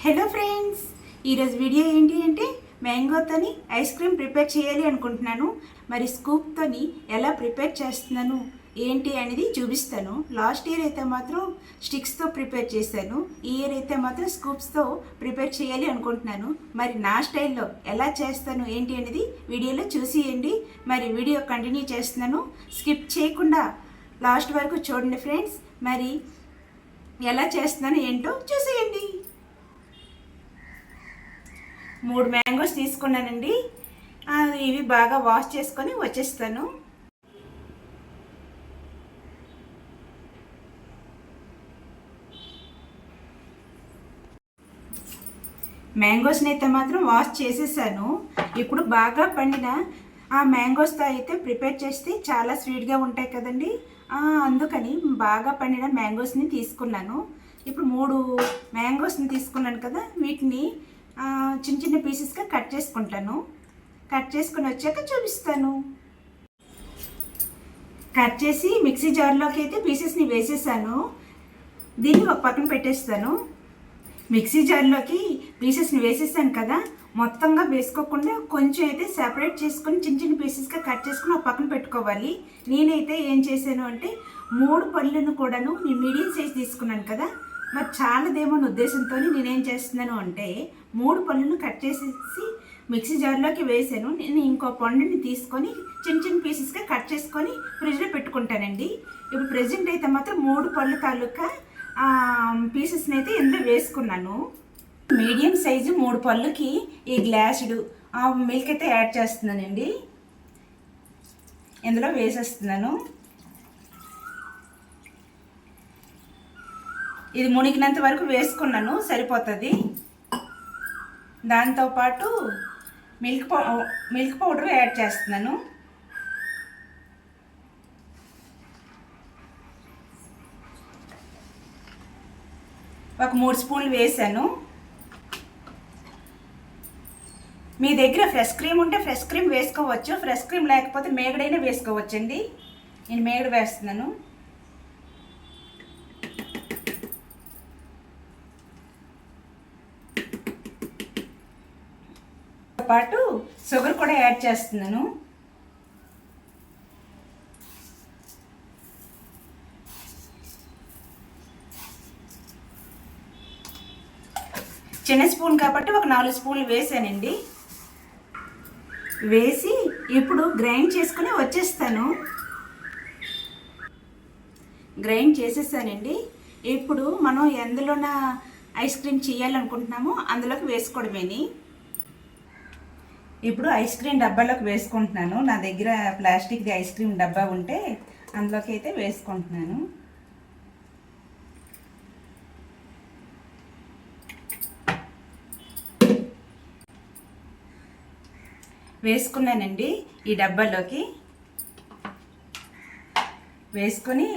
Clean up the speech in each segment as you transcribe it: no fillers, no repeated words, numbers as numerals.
Hello friends, ఈరోజు video ఏంటి అంటే మ్యాంగోతోని ఐస్ క్రీమ్ ప్రిపేర్ చేయాలి అనుకుంటున్నాను. మరి స్కూప్తోని ఎలా ప్రిపేర్ చేస్తున్నాను ఏంటి అనేది చూపిస్తాను. లాస్ట్ ఇయర్ అయితే మాత్రం స్టిక్స్తో ప్రిపేర్ చేశాను. ఈ ఇయర్ అయితే మాత్రం స్కూప్స్తో ప్రిపేర్ చేయాలి అనుకుంటున్నాను. మరి నా స్టైల్లో ఎలా చేస్తాను ఏంటి అనేది వీడియోలో చూసేయండి. మరి వీడియో కంటిన్యూ చేస్తున్నాను, స్కిప్ చేయకుండా లాస్ట్ వరకు చూడండి ఫ్రెండ్స్. మరి ఎలా చేస్తున్నాను ఏంటో చూసేయండి. 3 మ్యాంగోస్ తీసుకున్నానండి. ఇవి బాగా వాష్ చేసుకొని వచ్చేస్తాను. మ్యాంగోస్ని అయితే మాత్రం వాష్ చేసేసాను. ఇప్పుడు బాగా పండిన ఆ మ్యాంగోస్తో అయితే ప్రిపేర్ చేస్తే చాలా స్వీట్గా ఉంటాయి కదండి. అందుకని బాగా పండిన మ్యాంగోస్ని తీసుకున్నాను. ఇప్పుడు 3 మ్యాంగోస్ని తీసుకున్నాను కదా, వీటిని చిన్న చిన్న పీసెస్గా కట్ చేసుకుంటాను. కట్ చేసుకుని వచ్చాక చూపిస్తాను. కట్ చేసి మిక్సీ జార్లోకి అయితే పీసెస్ని వేసేసాను. దీన్ని ఒక పక్కన పెట్టేస్తాను. మిక్సీ జార్లోకి పీసెస్ని వేసేసాను కదా, మొత్తంగా వేసుకోకుండా కొంచెం అయితే సెపరేట్ చేసుకొని చిన్న చిన్న పీసెస్గా కట్ చేసుకుని ఒక పక్కన పెట్టుకోవాలి. నేనైతే ఏం చేశాను అంటే 3 పళ్ళను కూడాను నేను మీడియం సైజ్ తీసుకున్నాను కదా, మరి చాలాదేమో ఉద్దేశంతో నేనేం చేస్తున్నాను అంటే 3 పళ్ళను కట్ చేసేసి మిక్సీ జార్లోకి వేసాను. నేను ఇంకో పండుని తీసుకొని చిన్న చిన్న పీసెస్గా కట్ చేసుకొని ఫ్రిడ్జ్లో పెట్టుకుంటానండి. ఇప్పుడు ప్రెజెంట్ అయితే మాత్రం 3 పళ్ళు తాలూకా పీసెస్ని అయితే ఇందులో వేసుకున్నాను. మీడియం సైజు 3 పళ్ళుకి ఈ గ్లాసుడు మిల్క్ అయితే యాడ్ చేస్తున్నానండి. ఇందులో వేసేస్తున్నాను. ఇది మునిగినంత వరకు వేసుకున్నాను, సరిపోతుంది. దాంతోపాటు మిల్క్ పౌడర్ యాడ్ చేస్తున్నాను. ఒక 3 స్పూన్లు వేసాను. మీ దగ్గర ఫ్రెష్ క్రీమ్ ఉంటే ఫ్రెష్ క్రీమ్ వేసుకోవచ్చు, ఫ్రెష్ క్రీమ్ లేకపోతే మేగడైనా వేసుకోవచ్చండి. నేను మేగడ వేస్తున్నాను. పాటు షుగర్ కూడా యాడ్ చేస్తున్నాను. చిన్న స్పూన్ కాబట్టి ఒక 4 స్పూన్లు వేసానండి. వేసి ఇప్పుడు గ్రైండ్ చేసుకుని వచ్చేస్తాను. గ్రైండ్ చేసేసానండి. ఇప్పుడు మనం ఎందులోన ఐస్ క్రీమ్ చేయాలనుకుంటున్నామో అందులోకి వేసుకోవడమేని. ఇప్పుడు ఐస్ క్రీమ్ డబ్బాలోకి వేసుకుంటున్నాను. నా దగ్గర ప్లాస్టిక్ది ఐస్ క్రీమ్ డబ్బా ఉంటే అందులోకి అయితే వేసుకుంటున్నాను. వేసుకున్నానండి. ఈ డబ్బాలోకి వేసుకొని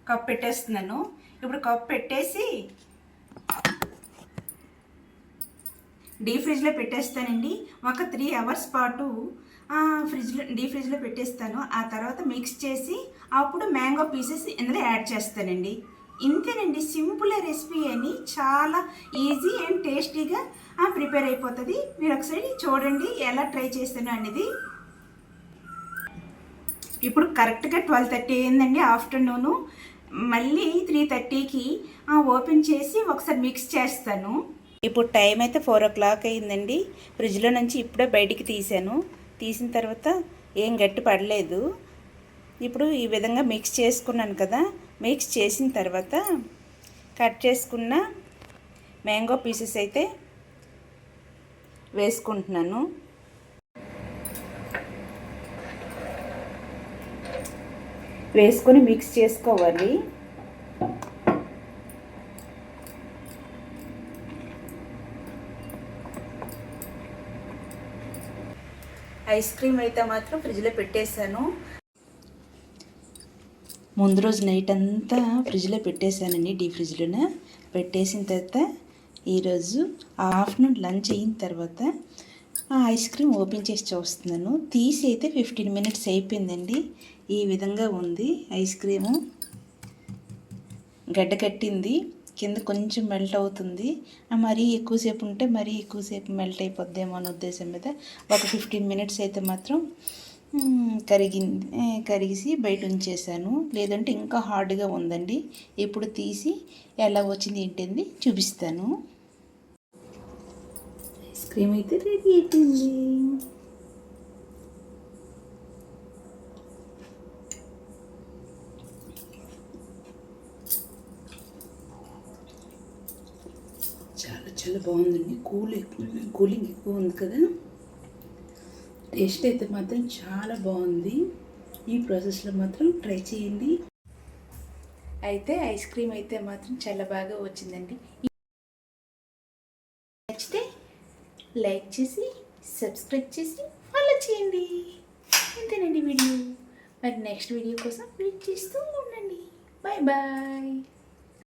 కప్ పెట్టేస్తున్నాను. ఇప్పుడు కప్ పెట్టేసి డీప్ ఫ్రిడ్జ్లో పెట్టేస్తానండి. ఒక 3 అవర్స్ పాటు డీప్ ఫ్రిడ్జ్లో పెట్టేస్తాను. ఆ తర్వాత మిక్స్ చేసి అప్పుడు మ్యాంగో పీసెస్ ఇందులో యాడ్ చేస్తానండి. ఇంతేనండి, సింపుల్ రెసిపీ అని చాలా ఈజీ అండ్ టేస్టీగా ప్రిపేర్ అయిపోతుంది. మీరు ఒకసారి చూడండి ఎలా ట్రై చేస్తాను అనేది. ఇప్పుడు కరెక్ట్గా 12:30 అయిందండి ఆఫ్టర్నూను. మళ్ళీ 3:30కి ఓపెన్ చేసి ఒకసారి మిక్స్ చేస్తాను. ఇప్పుడు టైం అయితే 4 o'clock అయిందండి. ఫ్రిడ్జ్లో నుంచి ఇప్పుడే బయటికి తీసాను. తీసిన తర్వాత ఏం గట్టి పడలేదు. ఇప్పుడు ఈ విధంగా మిక్స్ చేసుకున్నాను కదా, మిక్స్ చేసిన తర్వాత కట్ చేసుకున్న మ్యాంగో పీసెస్ అయితే వేసుకుంటున్నాను. వేసుకొని మిక్స్ చేసుకోవాలి. ఐస్ క్రీమ్ అయితే మాత్రం ఫ్రిడ్జ్లో పెట్టేశాను. ముందు రోజు నైట్ అంతా ఫ్రిడ్జ్లో పెట్టేశానండి. డీప్ ఫ్రిడ్జ్లోనే పెట్టేసిన తర్వాత ఈరోజు ఆఫ్టర్నూన్ లంచ్ అయిన తర్వాత ఐస్ క్రీమ్ ఓపెన్ చేసి చూస్తున్నాను. తీసి అయితే 15 minutes అయిపోయిందండి. ఈ విధంగా ఉంది ఐస్ క్రీము. గడ్డ కట్టింది, కింద కొంచెం మెల్ట్ అవుతుంది. మరీ ఎక్కువసేపు ఉంటే మరీ ఎక్కువసేపు మెల్ట్ అయిపోద్దేమో అనే ఉద్దేశం మీద ఒక 15 మినిట్స్ అయితే మాత్రం కరిగిసి బయట ఉంచేసాను. లేదంటే ఇంకా హార్డ్గా ఉందండి. ఇప్పుడు తీసి ఎలా వచ్చింది ఏంటింది చూపిస్తాను. ఐస్ క్రీమ్ అయితే రెడీ అయిపోయింది. చాలా చాలా బాగుందండి. కూలింగ్ ఎక్కువ ఉంది కదా. టేస్ట్ అయితే మాత్రం చాలా బాగుంది. ఈ ప్రాసెస్లో మాత్రం ట్రై చేయండి. అయితే ఐస్ క్రీమ్ అయితే మాత్రం చాలా బాగా వచ్చిందండి. నచ్చితే లైక్ చేసి సబ్స్క్రైబ్ చేసి ఫాలో చేయండి. అంతేనండి వీడియో. మరి నెక్స్ట్ వీడియో కోసం వెయిట్ చేస్తూ ఉండండి. Bye bye.